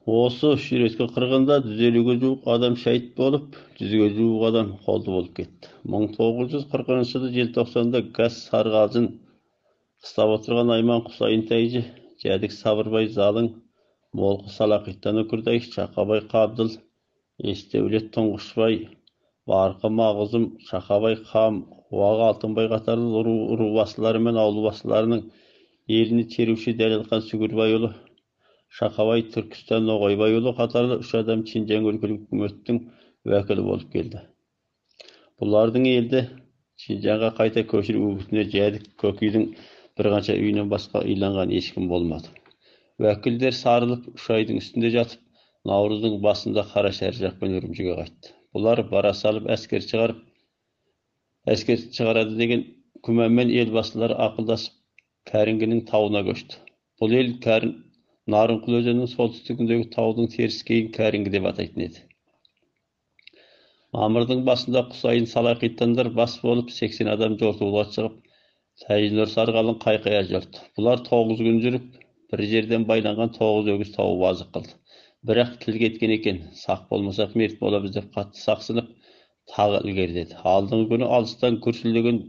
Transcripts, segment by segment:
Осы шүйретке қырғында 150-ге жуық адам шәйіт болып, 100-ге жуық адам қолды болып кетті. 1940 жылы желтоқсанда газ Сарғалжын қыстап отырған Айман Құсайын тәйжі, Жәдік Сабырбай Залың, Молқы Салақиттан Үкірдай, Шақабай Қабдыл, Естеулет Тұңғышбай, Барқы Мағызым, Шақабай Қам, Қуағы Алтынбай қатарлы рубасылары мен ауылбасыларының еліне теруші Дәлелхан Сүгірбайұлы, Шақабай Түркістан Ноғайбайұлы қатарлы 3 адам Шинжаң өлкелік үкіметтің уәкілі болып келді. Бұлардың елді Шинжаңға қайта көшіру үгітіне Жәдік Көкейдің бір қанша үйінен басқа иланған ешкім болмады. Уәкілдер сарылып 3 айдың үстінде жатып, Наурыздың басында Қарашәрі жақпен Үрімжіге қайтты. Бұлар бара салып әскер шығарады деген күмәнмен елбасылары ақылдасып Кәрінгінің тауына көшті. Бұл ел Нарынқұл өзенінің солтүстігіндегі таудың теріскейін Кәрінгі деп атайтын еді. Мамырдың басында Құсайын Салақиттандар бас болып 80 адам жортуылға шығып, Тәйжілер Сарғалын қайқая жүрді. Бұлар 9 күн жүріп, бір жерден байланған 9 өгіз тауып азық қылды. Бірақ тіл кеткен екен, сақ болмасақ мерт боламыз деп қатты сақсынып, тағы ілгеріледі. Алдыңғы күні алыстан күрсілдеген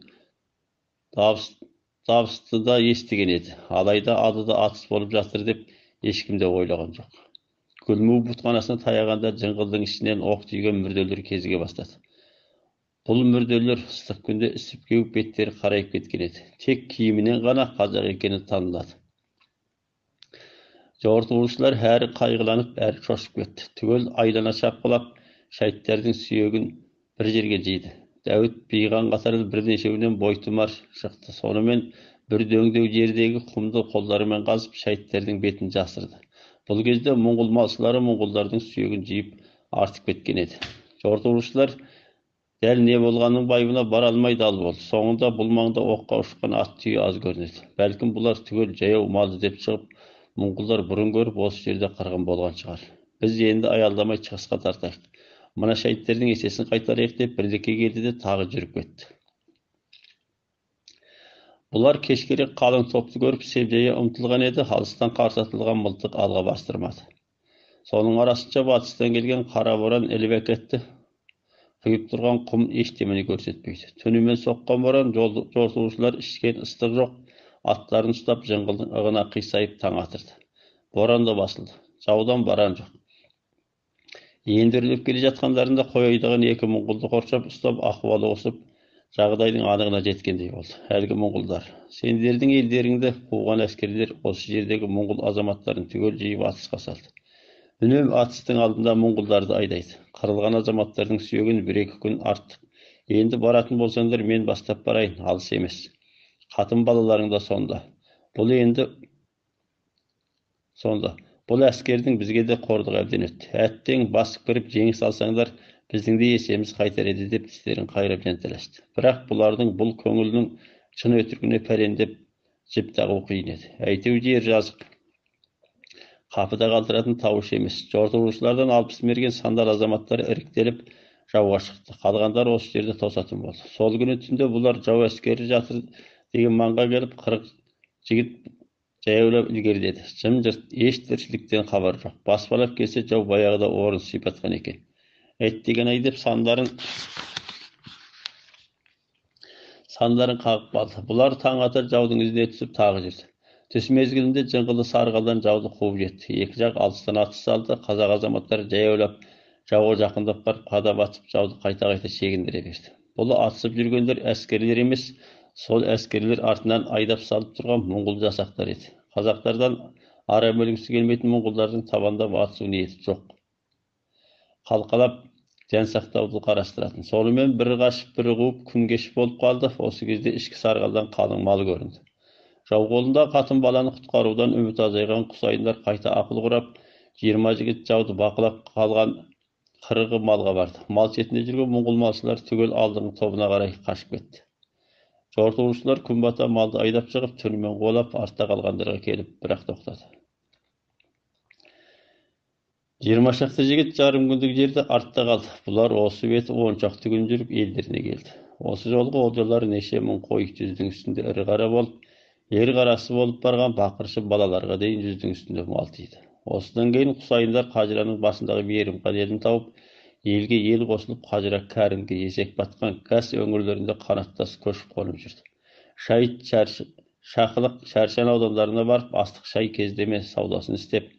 дабысты да естіген еді. Алайда адыда атыс болып жатыр деп ешкім де ойлаған жоқ. Гүлму бұтқанасына таяғанда жыңғылдың ішінен оқ тиген мүрделер кезіге бастады. Бұл мүрделер ыстық күнде ісіп кеуіп беттері қарайып кеткен еді. Тек киімінен ғана қазақ екені танылады. Жортуылшылар әрі қайғыланып, әрі шошып кетті. Түгел айлана шапқылап, шәйттердің сүйегін бір жерге жейді. Дәуіт бейған қатарлы бірнешеуінен бойтұмар шықты. Сонымен бір дөңдеу жердегі құмды қолдарымен қазып, шәйттердің бетін жасырды. Бұл кезде мұңғыл малшылары мұңғылдардың сүйегін жиып артып кеткен еді. Жортуылшылар дәл не болғанның байыбына бара алмай дал болды. Соңында бұл маңда оққа ұшқан ат түйе аз көрінеді. Бәлкім бұлар түгел жаяу малды деп шығып, мұңғылдар бұрын көріп осы жерде қырғын болған шығар. Біз енді аялдамай шығысқа тартайық. Мына шәйттердің есесін қайтарайық деп бірлікке келді де тағы жүріп кетті. Бұлар кешкерек қалың топты көріп себжейе ұмтылған еді, алыстан қарсатылған мылтық алға бастырмады. Соның арасынша батыстан келген қара боран іліп әкетті. Құйып тұрған құм ештемені көрсетпейді. Түнімен соққан боран жортуылшылар ішкен ыстық жоқ. Аттарын ұстап жыңғылдың ығына қисайып таң атырды. Боран да басылды. Жаудан баран жоқ. Ендіріліп келе жатқандарында қойайдаған 2 мұңғылды қоршап ұстап ахуалы қосып, жағдайдың анығына жеткендей болды. Әлгі мұңғылдар, сендердің елдеріңді қуған әскерлер осы жердегі мұңғыл азаматтарын түгел жиып атысқа салды. Үнем атыстың алдында мұңғылдарды айдайды. Қырылған азаматтардың сүйегін 1-2 күн арттық. Енді баратын болсаңдар мен бастап барайын, алыс емес. Қатын балаларың да сонда. Бұл әскердің бізге де қорлық әбден өтті. Әттең басып кіріп жеңіс алсаңдар, біздің де есеміз қайтар еді деп тістерін қайрап жанталасты. Бірақ бұлардың бұл көңілінің шын өтірігіне пәрендеп жіп тағу қиын еді. Әйтеу жер жазық. Қапыда қалдыратын тауыш емес. Жортуылшылардан 60 мерген сандал азаматтары іріктеліп жауға шықты. Қалғандар осы жерде тосатын болды. Сол күні түнде бұлар жау әскері жатыр деген маңға келіп 40 жігіт жаяулап ілгеріледі. Жым-жырт, еш тіршіліктен хабар жоқ. Баспалап келсе жау баяғыда орын сипатқан екен. Әттеген ай деп сандарын қағып қалды. Бұлар таң ата жаудың ізіне түсіп тағы жүрді. Түс мезгілінде жыңғылы Сарғалдан жауды қуып жетті. Екі жақ алыстан атыс салды. Қазақ азаматтары жаяулап жауға жақындап барып қадап атып жауды қайта-қайта шегіндіре берді. Бұл атысып жүргендер әскерлер емес, сол әскерлер артынан айдап салып тұрған мұңғыл жасақтар еді. Қазақтардан ара бөлгісі келмейтін мұңғылдардың табандап атысу ниеті жоқ. Қалқалап жан сақтауды қарастыратын. Сонымен бір қашып, бір қуып күн кешіп болып қалды. Осы кезде ішкі Сарғалдан қалың мал көрінді. Жау қолында қатын баланы құтқарудан үміт азайған Құсайындар қайта ақыл құрап, 20 жігіт жауды бақылап қалған 40 малға барды. Мал шетінде жүрген мұңғыл малшылар түгел алдыңғы тобына қарай қашып кетті. Жортуылшылар күн бата малды айдап шығып, түнімен қолап, артта қалғандарға келіп, бірақ тоқтады. 20 шақты жігіт жарым күндік жерде артта қалды. Бұлар осы беті 10 шақты күн жүріп елдеріне келді. Осы жолғы олжалары неше мың қой, жүздің үстінде ірі қара болып, ер қарасы болып барған бақыршы балаларға дейін жүздің үстінде мал тиді. Осыдан кейін Құсайындар Қажыраның басындағы Мейірімхан елін тауып, елге ел қосылып, Қажыра кәрінге есек батқан гәс өңірлерінде қанаттас көшіп қонып жүрді. Шайыт, Шақылық, Шәршен аудандарына барып, астық шай кездеме саудасын істеп,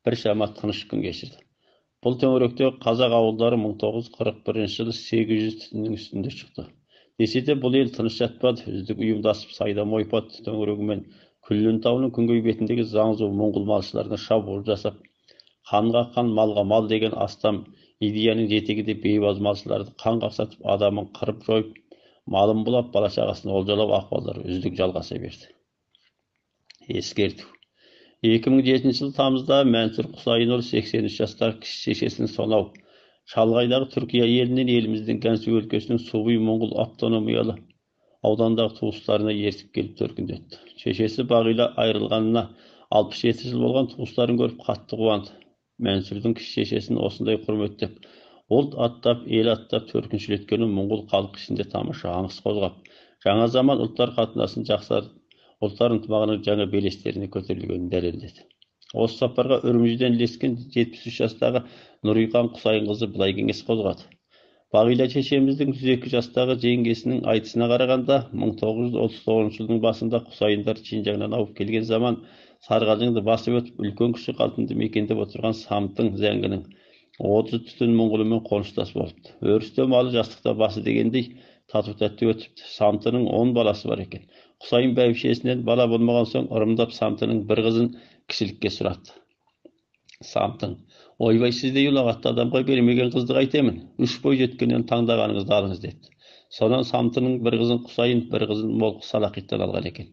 біршама тыныш күн кешірді. Бұл төңіректегі қазақ ауылдары 1941 жылы 800 түтіннің үстінде шықты. Десе де бұл ел тыныш жатпады. Үздік ұйымдасып Сайдам Ойпат төңірегімен Күллен тауының күнгей бетіндегі Заңзу моңғол малшыларына шабуыл жасап, қанға қан, малға мал деген астам идеяның жетегінде бейбаз малшыларды қан қақсатып, адамын қырып жойып, малын бұлап, бала-шағасын олжалау ахуалдары үздік жалғаса берді. Ескерту. 2007 жылы тамызда Мәнсүр Құсайынұлы 83 жастағы кіші шешесін сонау шалғайдағы Түркия елінен еліміздің Gansu өлкесінің Субұй моңғол автономиялы аудандағы туыстарына ертіп келіп төркіндетті. Шешесі Бағила айырылғанына 67 жыл болған туыстарын көріп қатты қуанды. Мәнсүрдің кіші шешесін осындай құрметтеп, ұлт аттап, ел аттап төркіншілеткені моңғол халық ішінде тамаша аңыс қозғап, жаңа заман ұлттар қатынасын жақсартып, ұлттар ынтымағының жаңа белестеріне көтерілгенін дәлелдеді. Осы сапарға Үрімжіден ілескен 73 жастағы Нұрихан Құсайынқызы былай кеңес қозғады. Бағила шешеміздің 102 жастағы жеңгесінің айтысына қарағанда, 1939 жылдың басында Құсайындар Шинжаңнан ауып келген заман Сарғалжыңды басып өтіп, үлкен кіші қалпында мекендеп отырған Самтың зәңгінің 30 түтін моңғолымен қоныштас болыпты. Өрісте малы жастықта басы дегендей тату-тәтті өтіпті. Самтының 10 баласы бар екен. Құсайын бәйбішесінен бала болмаған соң ырымдап Самтының бір қызын кішілікке сұрады. Самтың: ойбай, сіздей ұлағатты адамға бермеген қызды қайтемін, 3 бой жеткеннен таңдағаныңызды алыңыз деді. Сонан Самтының бір қызын Құсайын, бір қызын Молқы Салақиттан алған екен.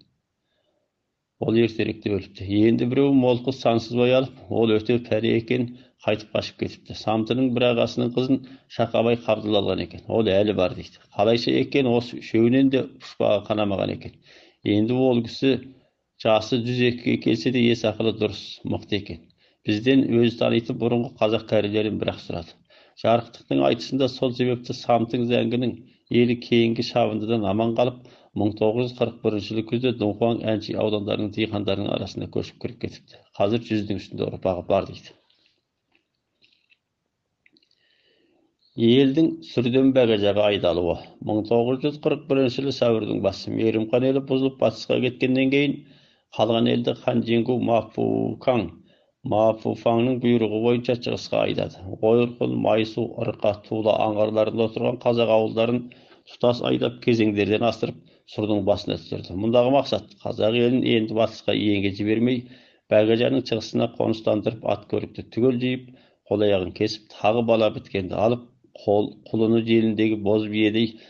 Ол ертеректе өліпті. Енді біреу Молқы Сансызбай алып, ол өте пәре екен, қайтып қашып кетіпті. Самтының бір ағасының қызын Шақабай Қабдыл алған екен. Ол әлі бар дейді. Қалайша екен, осы үшеуінен де пұшпағы қанамаған екен. Енді ол кісі жасы 102-ге келсе де ес ақылы дұрыс, мықты екен. Бізден өзі танитын бұрынғы қазақ кәрілерін бірақ сұрады. Жарықтықтың айтысында сол себепті Самтың зәңгінің елі кейінгі шабындыдан аман қалып, 1941 жылы күзде Дунхуан Әнши аудандарының диқандарының арасында көшіп кіріп кетіпті. Қазір 100-дің үстінде ұрпағы бар дейді. Елдің сүрден бәгажаға айдалуы. 1941 жылы сәуірдің басы Мейірімхан елі бұзылып батысқа кеткеннен кейін қалған елді хан Жеңгу Мафуфаңның бұйрығы бойынша шығысқа айдады. Ойырқұл, Майсу, Ырқа, Тула аңғарларында отырған қазақ ауылдарын тұтас айдап кезеңдерден асырып сұрдың басына түсірді. Мұндағы мақсат қазақ елін енді батысқа иенге жібермей, бәгажаның шығысына қоныстандырып, ат көрікті түгел жиып, қол аяғын кесіп, тағы бала біткенді алып, құлыны желіндегі боз биедей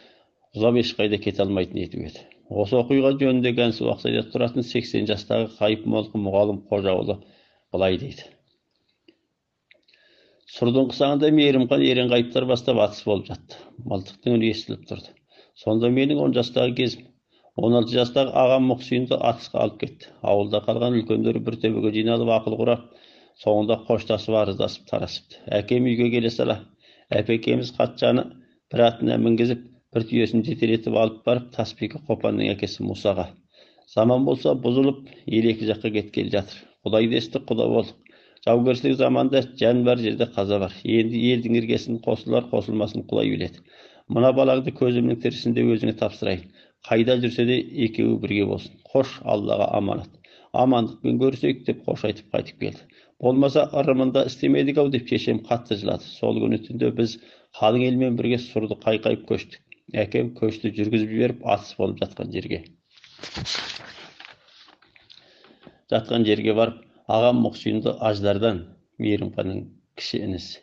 ұзап ешқайда кете алмайтын етіп еді. Осы оқиға жөнінде Gansu Ақсайда тұратын 80 жастағы Қайып Молқы мұғалім Қожаұлы былай дейді. Сұрдың қысаңында Мейірімхан ерен қайыптар бастап атыс болып жатты. Мылтықтың үні естіліп тұрды. Сонда менің 10 жастағы кезім. 16 жастағы ағам Мұқсинді атысқа алып кетті. Ауылда қалған үлкендері бір төбеге жиналып ақыл құрап, соңында қоштасып арыздасып тарасыпты. Әкем үйге келе сала, әпекеміз Қатжаны бір атына мінгізіп, бір түйесін жетелетіп алып барып, Таспикі Қопанның әкесі Мұсаға. Заман болса бұзылып, ел екі жаққа кеткелі жатыр. Құдай десті, құда болдық. Жаугершілік заманда жан бар жерде қаза бар. Енді елдің іргесін қосылар қосылмасын Құдай біледі. Мына балаңды көзімнің тірісінде өзіңе тапсырайын. Қайда жүрсе де екеуі бірге болсын. Қош, Аллаға аманат. Амандықпен көрсек деп қош айтып қайтып келді. Болмаса ырымында істемедік ау деп шешем қатты жылады. Сол күні түнде біз қалың елмен бірге сұрды қайқайып көштік. Әкем көшті жүргізіп жіберіп атыс болып жатқан жерге барып, ағам Мұқсинді Аждардан, Мейірімханның кіші інісі,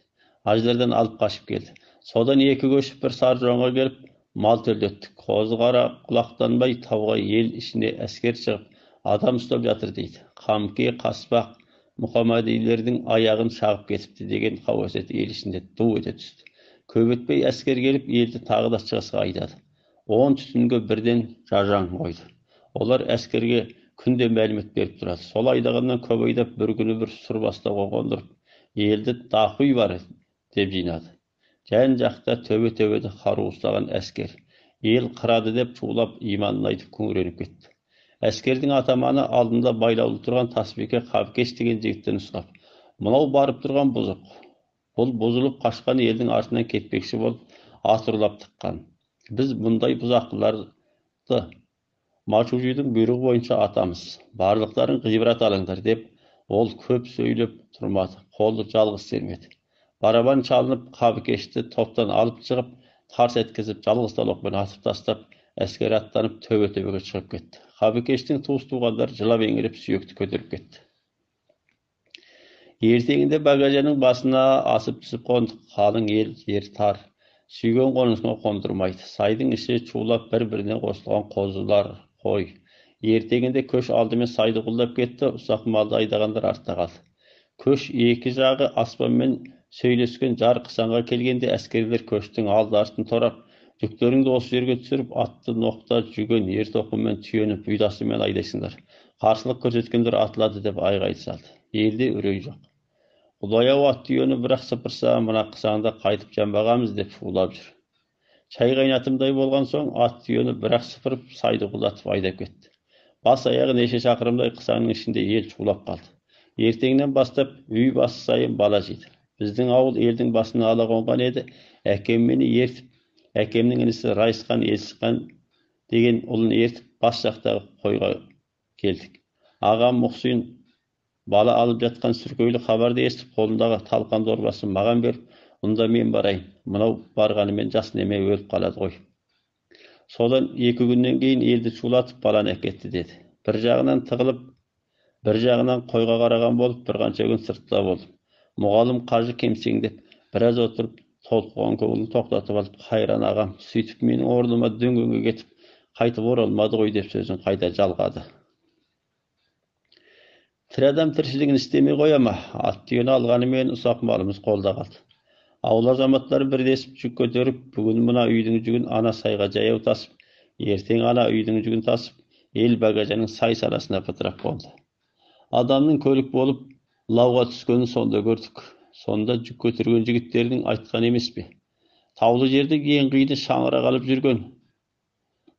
Аждардан алып қашып келді. Содан екі көшіп бір Саржонға келіп, мал төлдеттік. Қозы қара құлақтанбай тауға ел ішіне әскер шығып, адам ұстап жатыр дейді. Қамке, Қаспақ, Мұхаммадилердің аяғын шағып кетіпті деген қауесет ел ішінде ду ете түсті. Көп өтпей әскер келіп, елді тағы да шығысқа айдады. 10 түтінге бірден жажаң қойды. Олар әскерге күнде мәлімет беріп тұрады. Сол айдағаннан көп айдап бір күні бір сұр бастауға қондырып, елді дақұй бар деп жинады. Жан жақта төбе-төбеде қару ұстаған әскер. Ел қырады деп шулап, иманын айтып күңіреніп кетті. Әскердің атаманы алдында байлаулы тұрған Таспике Қабкеш деген жігітті нұсқап, Мынау барып тұрған бұзық. Бұл бұзылып қашқан елдің артынан кетпекші болып ат ұрлап тыққан. Біз бұндай бұзақыларды Мачужидің бұйрығы бойынша атамыз. Барлықтарын ғибрат алыңдар деп, ол көп сөйлеп тұрмады, қолды жалғыз сермеді. Барабан çalınып, Қабыкешті топтан алып шығып, тарс еткізіп, жалғыз талоқпен атып тастап, әскер аттанып төбе-төбеге шығып кетті. Қабыкештің туыс-туғандары жылап еңіреп сүйекті көтеріп кетті. Ертеңінде Багажанның басына асып түсіп қондық. Қалың ел, жер тар. Сүйген қонысына қондырмайды. Сайдың іші чулап бір-біріне қосылған қозылар, қой. Ертеңінде көш алдымен сайды құлдап кетті, ұсақ малды айдағандар артта қалды. Көш екі жағы аспанмен сөйлескен жар қысанға келгенде әскерлер көштің алды артын торап, жүктеріңді осы жерге түсіріп, атты ноқта, жүген, ер тоқыммен түйені бұйдасымен айдайсыңдар. Қарсылық көрсеткендер атылады деп айғайды салды. Елде үрей жоқ. Құдай-ау, ат түйені бірақ сыпырса, мына қысаңда қайтып жанбағамыз деп шулап жүр. Шай қайнатымдай болған соң, ат түйені бірақ сыпырып, сайды құлатып айдап кетті. Бас аяғы неше шақырымдай қысаңның ішінде ел шулап қалды. Ертеңнен бастап үй басы сайын бала жиды. Біздің ауыл елдің басына ала қонған еді. Әкем мені ертіп, әкемнің інісі Райысқан, Елсіқан деген ұлын ертіп, бас жақтағы қойға келдік. Ағам Мұқсин бала алып жатқан сүркейлі хабарды естіп, қолындағы талқан дорбасын маған беріп, "Онда мен барайын. Мынау барғанымен жас неме өліп қалады ғой." Содан 2 күннен кейін елді шулатып баланы әкетті деді. Bir жағынан тығылып, bir жағынан қойға қараған болып, бір қанша күн сыртта болдым. Мұғалім қажы кемсеңдеп, біраз отырып, толқыған көңілін тоқтатып алып, "Қайран ағам, сөйтіп менің орныма дөңгеге кетіп, қайтып оралмады ғой" деп сөзін қайта жалғады. Тірі адам тіршілігін істемей қоя ма? Ат түйені алғанымен ұсақ малымыз қолда қалды. Ауыл азаматтары бірдесіп жүк көтеріп, бүгін мына үйдің жүгін ана сайға жаяу тасып, ертең ана үйдің жүгін тасып, ел Багажанның сай саласына бытырап қонды. Адамның көлік болып лауға түскенін сонда көрдік. Сонда жүк көтерген жігіттердің айтқан емес пе? Таулы жерде ең қиыны шаңырақ алып жүрген.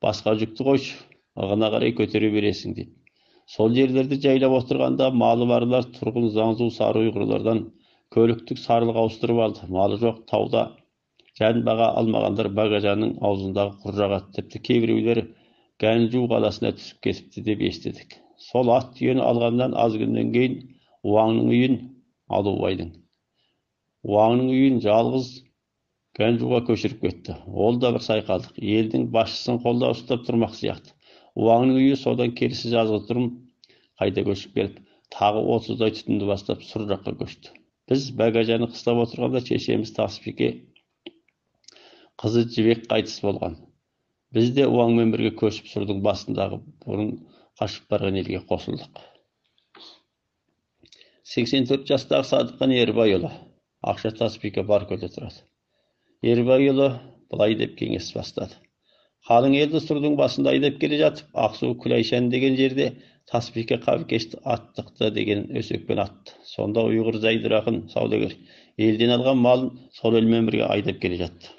Басқа жүкті қойшы, ығына қарай көтере бересің дейді. Сол жерлерді жайлап отырғанда малы барлар тұрғын заңзу сары ұйғырлардан көліктік сарылық ауыстырып алды. Малы жоқ тауда жан баға алмағандар Багажанның аузындағы құржаға, тіпті кейбіреулері Гәнжу қаласына түсіп кетіпті деп естідік. Сол ат түйені алғаннан аз күннен кейін Уаңның үйін Алубайдың. Уаңның үйін жалғыз Гәнжуға көшіріп кетті. Ол да бір сайқалдық. Елдің басшысын қолда ұстап тұрмақ сияқты. Уаңның үйі содан келесі жазғы тұрым қайта көшіп келіп, тағы 30-дай түтінді бастап сұр жаққа көшті. Біз Багажаны қыстап отырғанда шешеміз Тасбике қызы Жібек қайтыс болған. Біз де Уаңмен бірге көшіп сұрдың басындағы бұрын қашып барған елге қосылдық. 84 жастағы Садыққан Ербайұлы, Ақша Тасбике Баркөлде тұрады. Ербайұлы былай деп кеңес бастады. Қалың елді сұрдың басында айдап келе жатып, Ақсу Күлайшан деген жерде Тасбике Қабыкешті аттықты деген өсекпен атты. Сонда ұйғыр Зайдырақын саудагер елден алған малын сол елмен бірге айдап келе жатты.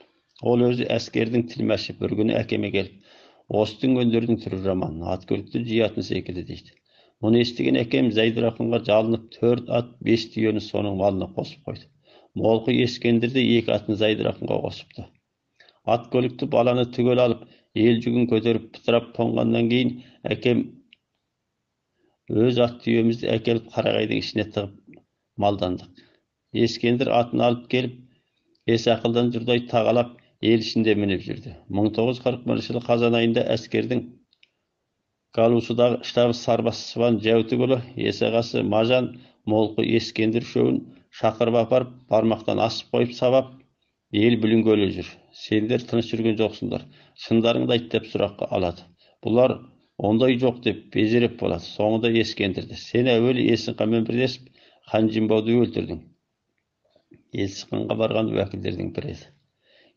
Ол өзі әскердің тілмәші. Bir күні әкеме келіп, "Остың өндердің түрі жаман, ат көлікті жиятын секілді" дейді. Мұны естіген әкем Зайдырақынға жалынып 4 ат 5 түйені соның малына қосып қойды. Молқы Ескендірді 2 атын Зайдырақынға қосыпты. Ат көлікті баланы түгел алып, ел жүгін көтеріп пытырап қонғаннан кейін әкем өз ат түйемізді әкеліп қарағайдың ішіне тығып малдандық. Ескендір атын алып келіп, ес-ақылдан жұрдай тағалап, ел ішінде мініп жүрді. 1941 жылы қазан айында әскердің Галусыдағы штабы сарбасы Сыбан Жәутікұлы, есағасы Мажан, Молқы Ескендір үшеуін шақырып апарып, бармақтан асып қойып сабап, ел бүлінгелі жүр. Сендер тыныш жүрген жоқсыңдар. Шындарыңды айт деп сұраққа алады. Бұлар ондай жоқ деп безереп болады. Соңында Ескендірді. Сен әуелі Есіқанмен бірлесіп, хан Жимбауды өлтірдің. Есіқанға барған уәкілдердің бірі еді.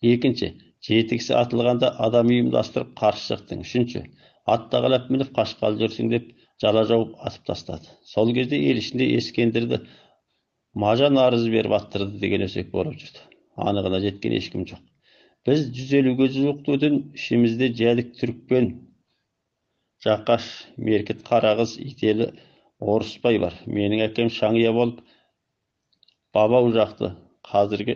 Екінші, 7 кісі атылғанда адам ұйымдастырып қарсы шықтың. Үшінші, ат тағалап мініп қашқалы жүрсің деп жала жауып атып тастады. Сол кезде ел ішінде Ескендірді Мажан арыз беріп аттырды деген өсек болып жүрді. Анығына жеткен ешкім жоқ. Біз 150-ге жуықтудың ішімізде жәдік түрікпен, Жақаш, Меркіт, Қарағыз, Ителі, Орыспай бар. Менің әкем Шаңия болып, Баба Ужақты, қазіргі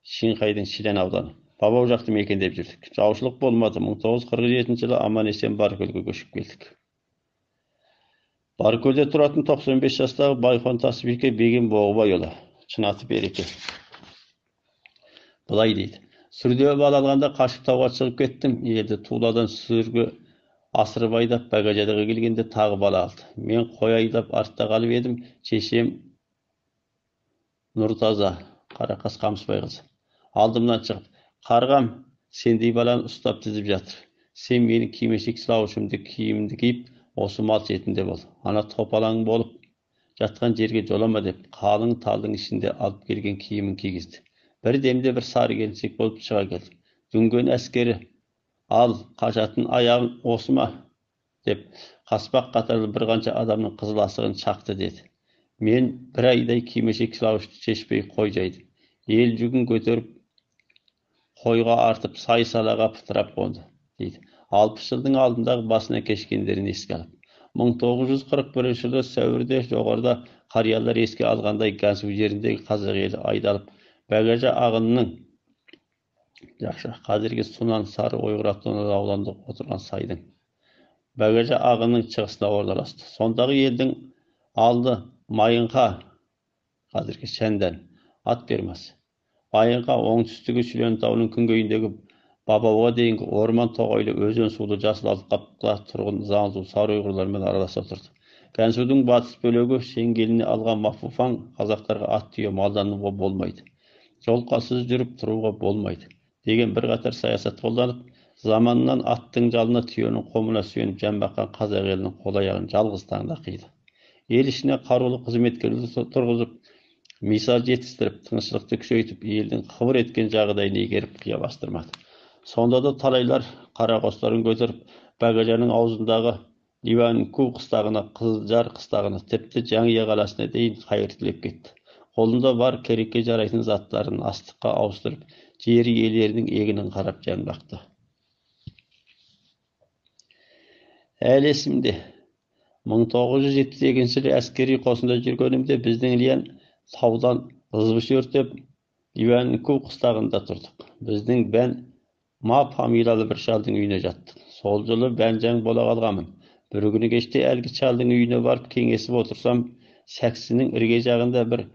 Шыңқайдың Шилен ауданы. Баба Ужақты мекендеп жүрдік. Жаушылық болмады. 1947 жылы аман-есен Баркөлге көшіп келдік. Баркөлде тұратын 95 жастағы Байхон Тасбике Беген Боғыбайұлы, шын аты Береке. Былай дейді: сүрде бал алғанда қашып тауға шығып кеттім. Елді Туладан сүрге асырып айдап, Бәгажадаға келгенде тағы бала алды. Мен қой айдап артта қалып едім. Шешем Нұртаза, Қарақас Қамысбай қызы алдымнан шығып: қарғам, сендей баланы ұстап тізіп жатыр. Сен менің кимешек сылаушымды киімімді киіп, осы мал шетінде бол. Ана топалаң болып жатқан жерге жолама деп, қалың талдың ішінде алып келген киімін кигізді. Bir demde bir sarı келіншек болып шыға келді. Дүнген әскері, ал қашатын аяғын осыма деп, қаспақ қатарлы бір қанша адамның қызыл асығын шақты деді. Мен бір айдай кимешек сылаушты шешпей қой жайдым. Ел жүгін көтеріп қойға артып сай-салаға пытырап қонды дейді. 60 жылдың алдындағы басына кешкендерін еске алып. 1941 жылы сәуірде жоғарыда қариялар еске алғандай Гансу жеріндегі қазақ елі айдалып, Бәгажа ағынның жақшы қазіргі Сунан Сары Ойғыр автономиялы ауданында отырған сайдың Бәгажа ағынның шығысына орналасты. Сондағы елдің алды Майынға, қазіргі Шәндан, ат бермасы. Майынға оңтүстігі Шүлен тауының күнгейіндегі Бабауға дейінгі орман тоғайлы өзен сулы жасыл алқапқа тұрғын Заңзу Сары Ойғырлармен араласа отырды. Гансудың батыс бөлігі шеңгеліне алған Мафуфаң қазақтарға ат түйе малдануға болмайды. Жолқасыз жүріп тұруға болмайды деген бір қатар саясат қолданып, заманынан аттың жалына түйенің қомына сүйеніп жан-баққан қазақ елінің қол-аяғын жалғыз таңда қиды. Ел ішіне қарулы қызметкерлерді тұрғызып, мисал жетістіріп, тыныштықты күшейтіп, елдің қыбыр еткен жағдайын игеріп қия бастырмады. Сонда да талайлар қарақостарын көтеріп, Бәгажаның аузындағы Ливанку қыстағына, Қызылжар қыстағына, тіпті Жаңия қаласына дейін қайыр тілеп кетті. Қолында бар керекке жарайтын заттарын астыққа ауыстырып, жер иелерінің егінін қарап жан бақты. Әлі есімде, 1978 жылы әскери қосында жүргенімде біздің Ильян таудан ызбыш өртеп, Ливанку қыстағында тұрдық. Біздің Бән Ма фамилиялы бір шалдың үйіне жаттық. Сол жылы Бәнжаң бола қалғамын. Бір күні кеште әлгі шалдың үйіне барып кеңесіп отырсам, сәксінің ірге жағында бір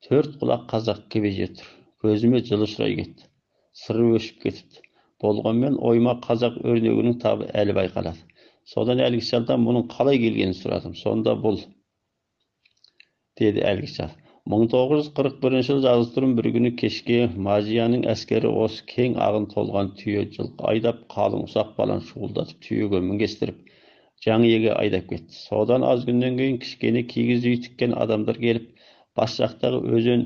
4 құлақ қазақ кебеже тұр. Көзіме жылы ұшырай кетті. Сыры өшіп кетіпті. Болғанмен ойма қазақ өрнегінің табы әлі байқалады. Содан әлгі шалдан мұның қалай келгенін сұрадым. Сонда бұл, деді әлгі шал. 1941 жылы жазғызтырым бір күні кешке Мажияның әскері осы кең ағын толған түйе жылқы айдап, қалың ұсақ баланы шуылдатып, түйеге мінгестіріп, Жаңияға айдап кетті. Содан аз күннен кейін кішкене кигіз үй тіккен адамдар келіп, бас жақтағы өзен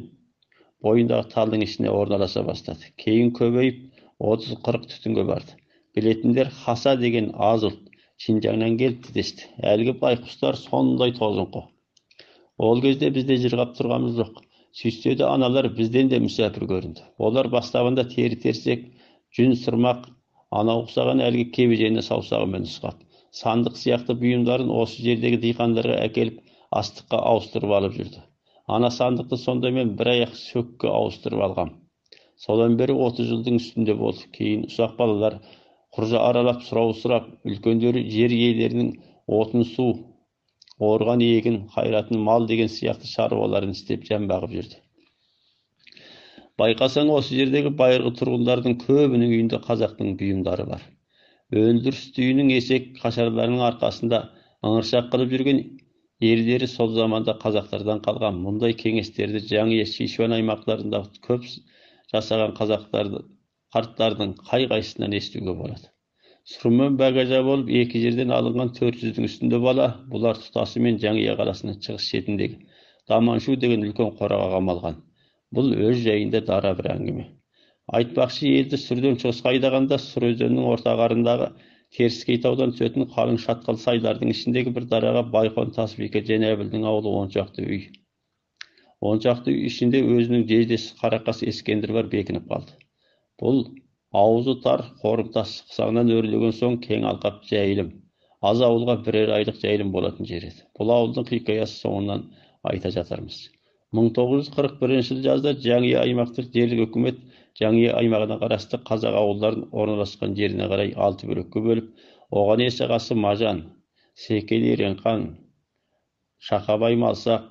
бойындағы талдың ішіне орналаса бастады. Кейін көбейіп 30-40 түтінге барды. Білетіндер Хаса деген аз ұлт Шинжаңнан келіпті десті. Әлгі байқұстар сондай тозыңқы. Ол кезде бізде жырғап тұрғамыз жоқ. Сөйтсе де аналар бізден де мүсәпір көрінді. Олар бастабында тері-терсек, жүн сырмақ, ана ұқсаған әлгі кебежені саусағымен ұсқап, сандық сияқты бұйымдарын осы жердегі диқандарға әкеліп, астыққа ауыстырып алып жүрді. Ана сандықты сонда мен бір аяқ сөкке ауыстырып алғам. Содан бері 30 жылдың үстінде болды. Кейін ұсақ балалар құржа аралап сұрау сұрап, үлкендері жер иелерінің отын су, орған егін, қайратын мал деген сияқты шаруаларын істеп жан бағып жүрді. Байқасаң осы жердегі байырғы тұрғындардың көбінің үйінде қазақтың бұйымдары бар. Өндіріс түйінің есек қашарларының арқасында ыңыршақ қылып жүрген ерлері сол заманда қазақтардан қалған. Мұндай кеңестерді Жаңия Шишуан аймақтарында көп жасаған қарттардың қай-қайсысынан естуге болады. Сұрмен Бәгажа болып екі жерден алынған 400-дің үстінде бала, бұлар тұтасымен Жаңия қаласының шығыс шетіндегі Даманшу деген үлкен қораға қамалған. Бұл өз жайында дара бір әңгіме. Айтпақшы, елді сүрден шығысқа айдағанда Сұр өзенінің ортағарындағы Теріскей таудан түсетін қалың шатқал сайлардың ішіндегі бір дараға Байхон Тасбике Женәбілдің ауылы 10 шақты үй. 10 шақты үй ішінде өзінің жездесі Қарақас Ескендір бар бекініп қалды. Бұл аузы тар, қорымтас қысаңнан өрілген соң кең алқап жайылым. Аз ауылға бірер айлық жайылым болатын жер еді. Бұл ауылдың хикаясы соңынан айта жатармыз. 1941 жылы жазда жаңа аймақтық дерлік өкімет жаңа аймағына қарасты қазақ ауылдарын орналасқан жеріне қарай 6 бөлікке бөліп, оған есағасы Мажан, Секел Еренхан, Шақабай Малсақ,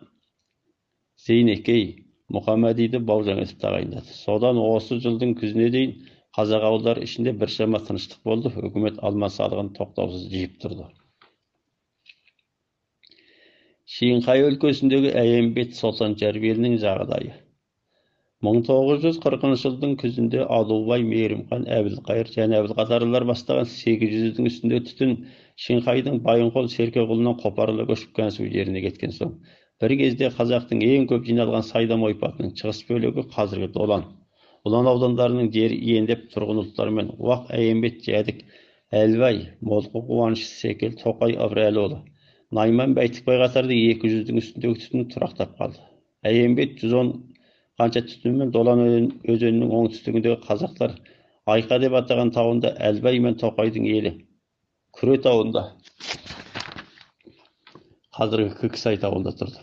Зейнекей, Мұхаммадиді Баужан етіп тағайындады. Содан осы жылдың күзіне дейін қазақ ауылдары ішінде біршама тыныштық болды. Үкімет алма салығын тоқтаусыз жиып тұрды. Шиңқай өлкесіндегі Әйембет Сұлтан Жәрбелінің жағдайы. 1940 жылдың күзінде Алубай, Мейірімхан, Әбілқайыр және Әбілқатарлар бастаған 800-дің үстінде түтін Шиңқайдың Байынқол Серкеғұлынан қопарыла көшіп Кәнсу жеріне кеткен соң, бір кезде қазақтың ең көп жиналған Сайдам ойпатының шығыс бөлігі қазіргі Долан, Ұлан аудандарының жері иендеп тұрғын ұлттармен Уақ, Әйембет, Жәдік, Әлбай, Молқы, Қуаныш, Секел, Тоқай, Абырәліұлы, Найман, Бәйтікбай қатарда 200-дің үстіндегі түтін тұрақтап қалды. Әйембет 110 қанша түтінмен Долан өзенінің оңтүстігіндегі қазақтар Айқа деп атаған тауында Әлбай мен Тоқайдың елі Күре тауында, қазіргі Көксай тауында тұрды.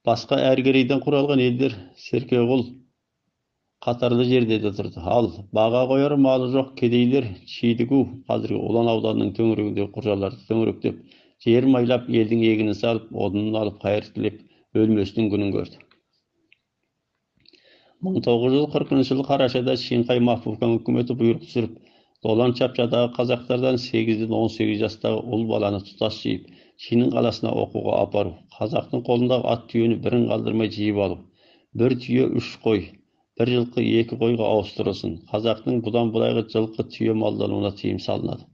Басқа әргерейден құралған елдер Серкеғұл қатарлы жерде де тұрды. Ал баға қойар малы жоқ кедейлер Шидігу, қазіргі Ұлан ауданының төңірегіндегі құржаларды төңіректеп, жер майлап, елдің егінін салып, одынын алып, қайыр тілеп, өлмесінің күнін көрді. 1940 жылы қарашада Шиңқай Махфухан үкіметі бұйрық түсіріп, Долан чапчадағы қазақтардан 8-ден 18 жастағы ұл баланы тұтас жиып, Шенің қаласына оқуға апару, қазақтың қолындағы ат түйені бірін қалдырмай жиып алу, бір түйе 3 қой, бір жылқы 2 қойға ауыстырылсын, қазақтың бұдан былайғы жылқы түйе малдануына тыйым салынады.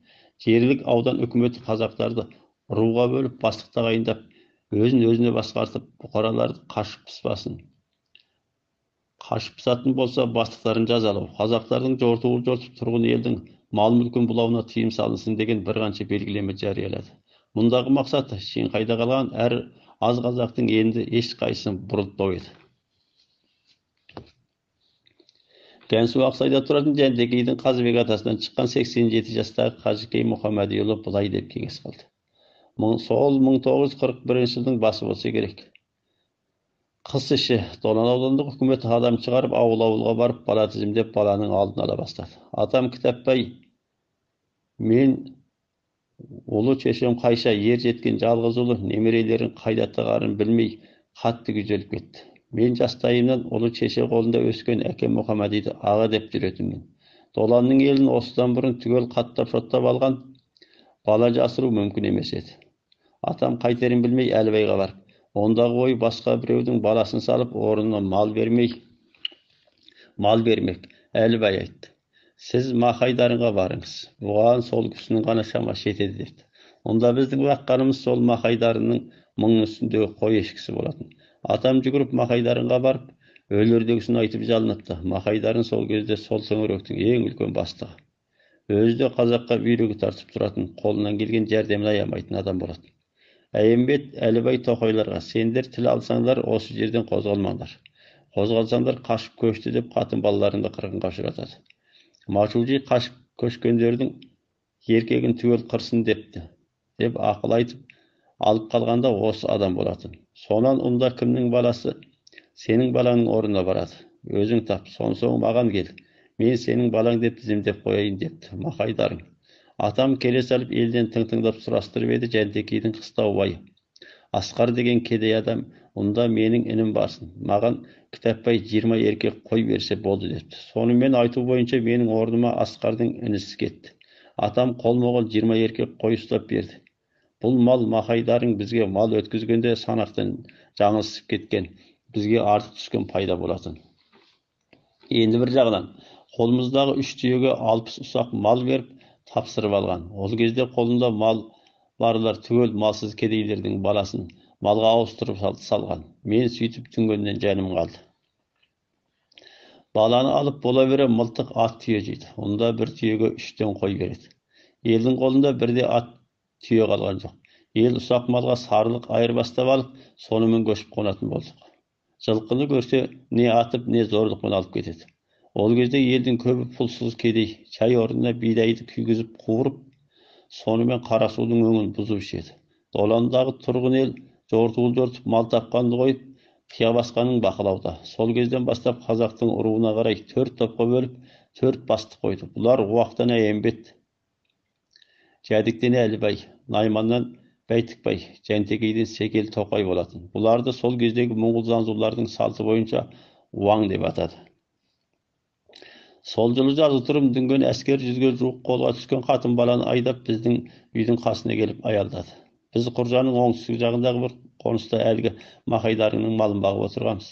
Жергілік аудан үкіметі қазақтарды руға бөліп, бастық тағайындап, өзін-өзіне басқартып, бұқараларды қашып пыспасын. Қашып пысатын болса, бастықтарын жазалау, қазақтардың жортуыл-жортып тұрғын елдің мал-мүлкін бұлауына тыйым салынсын деген бір қанша белгілеме жариялады. Мұндағы мақсаты Шиңқайда қалған әр аз қазақтың енді ешқайсысын бұрылтпау еді. Кәнсу Ақсайда тұратын Жәнтекейдің Қазыбек атасынан шыққан 87 жастағы Қажыкей Мұхаммадиұлы былай деп кеңес қылды. Сол 1941 жылдың басы болса керек. Қыс іші Долан аудандық үкімет адам шығарып, ауыл-ауылға барып, бала тізімдеп, баланың алдын ала бастады. Атам Кітапбай, мен ұлы шешем Қайша, ер жеткен жалғыз ұлы, немерелерін қайда тығарын білмей, қатты күйзеліп кетті. Мен жастайымнан ұлы шеше қолында өскен әкем Мұхаммадиді аға деп жүретінмін. Доланның елін осыдан бұрын түгел қаттап шоттап алған, бала жасыру мүмкін емес еді. Атам қайтерін білмей Әлбайға барып, ондағы ой басқа біреудің баласын салып, орнына мал бермек. Әлбай айтты: сіз Махайдарыңға барыңыз, бұған сол кісінің ғана шамасы жетеді депті. Онда біздің баққанымыз сол Махайдарының мыңның үстіндегі қой ешкісі болатын. Атам жүгіріп Махайдарыңға барып, өлердегісін айтып жалыныпты. Махайдарын сол кезде сол төңіректің ең үлкен бастығы. Өзі де қазаққа бүйрегі тартып тұратын, қолынан келген жәрдемін аямайтын адам болатын. Әйембет Әлібай Тоқайларға: сендер тіл алсаңдар, осы жерден қозғалмаңдар. Қозғалсаңдар қашып көшті деп қатын балаларыңды қырғынға ұшыратады. Машужи қашып көшкендердің еркегін түгел қырсын депті, деп ақыл айтып алып қалғанда осы адам болатын. Сонан онда кімнің баласы сенің балаңның орнына барады. Өзің тап, соң маған кел. Мен сенің балаң деп тізімдеп қояйын депті Махайдарың. Атам келе салып елден тың-тыңдап сұрастырып еді. Жәнтекейдің қыстаубайы Асқар деген кедей адам: онда менің інім барсын, маған Кітапбай 20 еркек қой берсе болды депті. Сонымен айту бойынша менің орныма Асқардың інісі кетті. Атам қолма-қол 20 еркек қой ұстап берді. Бұл мал Махайдарың бізге мал өткізгенде санақтан жаңылысып кеткен, бізге артық түскен пайда болатын. Енді бір жағынан қолымыздағы 3 түйеге 60 ұсақ мал беріп тапсырып алған. Ол кезде қолында мал барлар түгел малсыз кедейлердің баласын малға ауыстырып салған. Мен сөйтіп түнгеннен жаным қалды. Баланы алып бола бере мылтық ат түйе жейді. Онда бір түйеге 3-тен қой береді. Елдің қолында бірде ат түйе қалған жоқ. Ел ұсақ малға сарылық айырбастап алып, сонымен көшіп қонатын болдық. Жылқыны көрсе, не атып, не зорлықпен алып кетеді. Ол кезде елдің көбі пұлсыз кедей, шай орнына бидайды күйгізіп қуырып, сонымен Қарасудың өңін бұзып ішеді. Доландағы тұрғын ел жортуыл жортып мал тапқанды қойып, қия басқанын бақылауда. Сол кезден бастап қазақтың руына қарай 4 топқа бөліп, 4 бастық қойды. Бұлар Уақтан Әйембет, Жәдіктен Әлібай, Найманнан Бәйтікбай, Жәнтекейден Секел Тоқай болатын. Бұларды сол кездегі Моңғол занзулардың салты бойынша Уаң деп атады. Сол жылы жазғытұрым дүнген әскер 100-ге жуық қолға түскен қатын баланы айдап біздің үйдің қасына келіп аялдады. Біз Құржаның оңтүстік жағындағы бір қоныста әлгі Мақайдарының малын бағып отырғанбыз.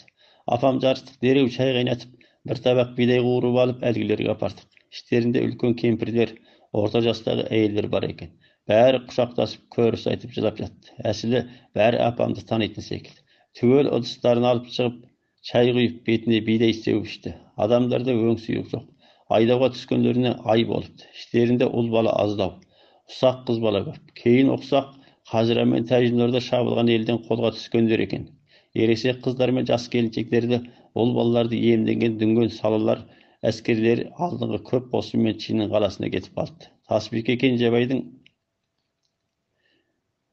Апам жарыстық дереу шай қайнатып, бір табақ бидай қуырып алып әлгілерге апардық. Іштерінде үлкен кемпірлер, орта жастағы әйелдер бар екен. Бәрі құшақтасып, көріс айтып жылап жатты. Әсілі бәрі апамды танитын секілді. Түгел ыдыстарын алып шығып, шай құйып, бетіне бидай сеуіп ішті. Адамдарда өң-сүйек жоқ. Айдауға түскендеріне ай болыпты. Іштерінде ұл бала аздау, ұсақ қыз бала көп. Кейін ұқсақ Хажыра мен Тәжінорда шабылған елден қолға түскендер екен. Ересек қыздар мен жас келіншектерді, ұл балаларды иемденген дүнген салалар әскерлері алдыңғы көп қосымен Чинның қаласына кетіп қалды. Тасбике Кенжебайдың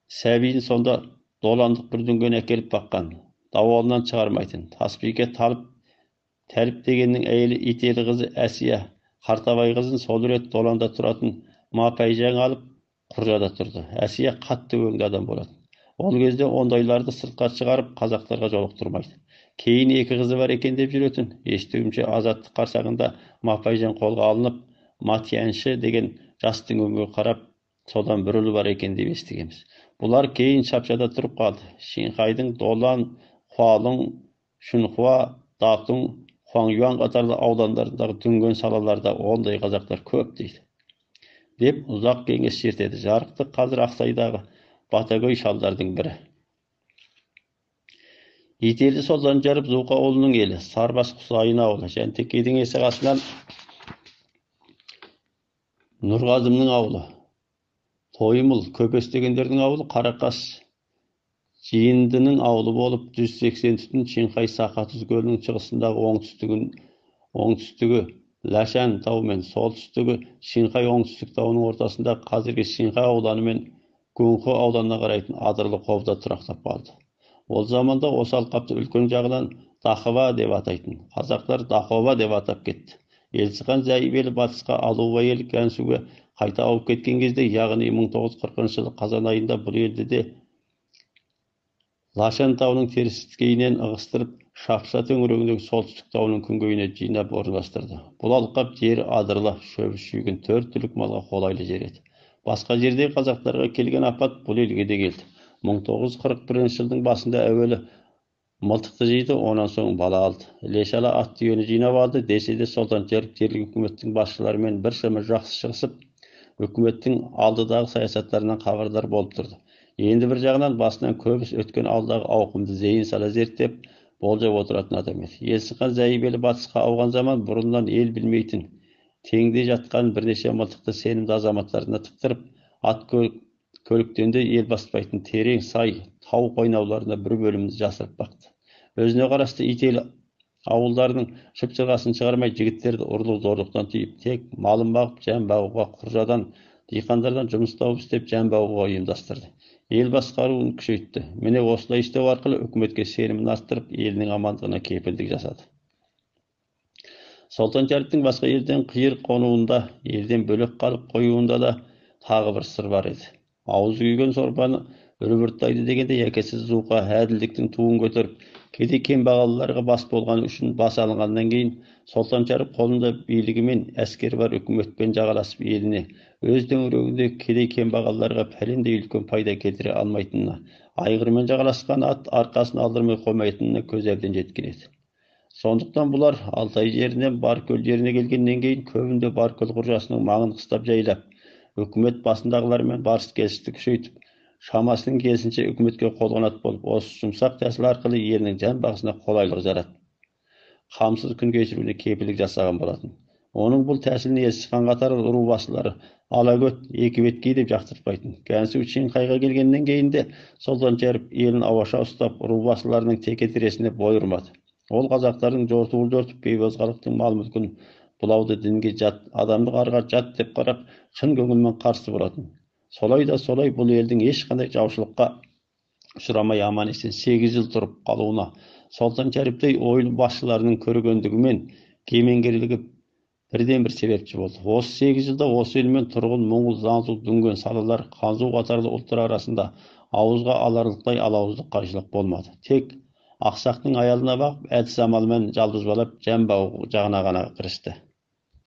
сәбиін сонда доландық бір дүнген әкеліп баққан. Дауалынан шығармайтын. Тасбике Тәліп дегеннің әйелі Ителі қызы Әсия, Қартабай қызын сол рет доланда тұратын Мапайжан алып Құржада тұрды. Әсия қатты өңді адам болады. Ол кезде ондайларды сыртқа шығарып, қазақтарға жолықтырмайды. Кейін 2 қызы бар екен деп жүретін. Естуімше азаттық қарсағында Мапайжан қолға алынып, Матьяншы деген жастың өңге қарап, содан бір ұлы бар екен деп естігеміз. Бұлар кейін Шапшада тұрып қалды. Шинхайдың Долан, Хуалың, Шунхуа, Датың, Хуаңюан қатарлы аудандарындағы дүнген салаларда ондай қазақтар көп дейді. Деп ұзақ кеңес шертеді. Жарықтық қазір Ақсайдағы Батагөй шалдардың бірі. Ителі солдан жарып Зуқа ауылының елі, Сарбас Құсайын ауылы, Жәнтекейдің есі қасынан Нұрғазымның ауылы, Тоймыл, Көпес дегендердің ауылы, Қарақас Жиындының ауылы болып, 180 түтін Чинхай Сақатұз көлінің шығысындағы оңтүстігі Лашан тау мен солтүстігі Шинхай оңтүстік тауының ортасында қазіргі Шинхай ауданы мен Гүнху ауданына қарайтын Адырлы қобда тұрақтап қалды. Ол заманда осы алқапты үлкен жағынан Дақыва деп атайтын. Қазақтар Дақова деп атап кетті. Елсіқан Зәйбелі батысқа Алуба елі Гәнсуге қайта ауып кеткен кезде, яғни 1940 жылы қазан айында бұл елді де Лашан тауының теріскейінен ығыстырып, Шапса төңірегіндегі солтүстік тауының күнгейіне жинап орналастырды. Бұл алқап жері адырлы, шөбі шүйгін 4 түлік малға қолайлы жер еді. Басқа жерде қазақтарға келген апат бұл елге де келді. 1941 жылдың басында әуелі мылтықты жиды, онан соң бала алды. Іле-шала ат түйені жинап алды, десе де Солтан Жәріп жергілікті үкіметтің басшыларымен біршама жақсы шығысып, үкіметтің алдыдағы саясаттарынан хабардар болып тұрды. Енді бір жағынан басынан көбіс өткен алдағы ауқымды зейін сала зерттеп, болжап отыратын адам еді. Елсіқан Зәйбелі батысқа ауған заман бұрыннан ел білмейтін, теңде жатқан бірнеше мылтықты сенімді азаматтарына тықтырып, ат көліктенде ел баспайтын терең сай, тау қойнауларына бір бөлімді жасырып бақты. Өзіне қарасты Ителі ауылдарының шып-шырғасын шығармай, жігіттерді ұрлық зорлықтан тыйып, тек малын бағып, жан бағуға, Құржадан, диқандардан жұмыс тауып істеп, жан бағуға ұйымдастырды. Ел басқаруын күшейтті. Міне осылай істеу арқылы үкіметке сенімін арттырып, елінің амандығына кепілдік жасады. Солтан Жәріптің басқа елден қиыр қонуында, елден бөлек қалып қоюында да тағы бір сыр бар еді. Ауыз күйген сорпаны үрбірттайды дегенде әкесі Зуқа әділдіктің туын көтеріп, кедей кембағалдарға бас болғаны үшін бас алынғаннан кейін Солтан Жәріп қолында билігімен әскер бар үкіметпен жағаласып еліне өз төңірегінде кедей кембағалдарға пәлендей үлкен пайда келтіре алмайтынына, айғырмен жағаласқан ат арқасын алдырмай қоймайтынына көз әбден жеткен еді. Сондықтан бұлар Алтай жерінен Баркөл жеріне келгеннен кейін көбінде Баркөл құржасының маңын қыстап жайлап, үкімет басындағылармен барыс-келісті күшейтіп, шамасының келісінше үкіметке қолғанат болып, осы жұмсақ тәсіл арқылы елінің жан бағысына қолайлық жаратып, қамсыз күн кешіруіне кепілдік жасаған болатын. Оның бұл тәсілін Есіқан қатарлы ру басылары Алакөт, Екібеткей деп жақтыртпайтын. Гәнсу Чинхайға келгеннен кейін де Солтан Жәріп елін ауаша ұстап, ру басыларының теке-тіресіне бой ұрмады. Ол қазақтардың жортуыл жортып, бейбазғалықтың мал-мүлкін бұлауды дінге жат, адамдық арға жат деп қарап, шын көңілмен қарсы бұратын. Солай да бұл елдің ешқандай жаушылыққа ұшырамай аман есен 8 жыл тұрып қалуына, Солтан Шәріптей ойыл басшыларының көргендігі мен кемеңгерлігі бірден бір себепші болды. Осы 8 жылда осы елмен тұрғын, моңғол, заңсыз, дүнген, салалар, қанзу қатарлы ұлттар арасында ауызға аларлықтай алауыздық қайшылық болмады. Тек ақсақтың аялына бағып, әдіс амалмен жалбызбалап, жан бағу жағына ғана кірісті.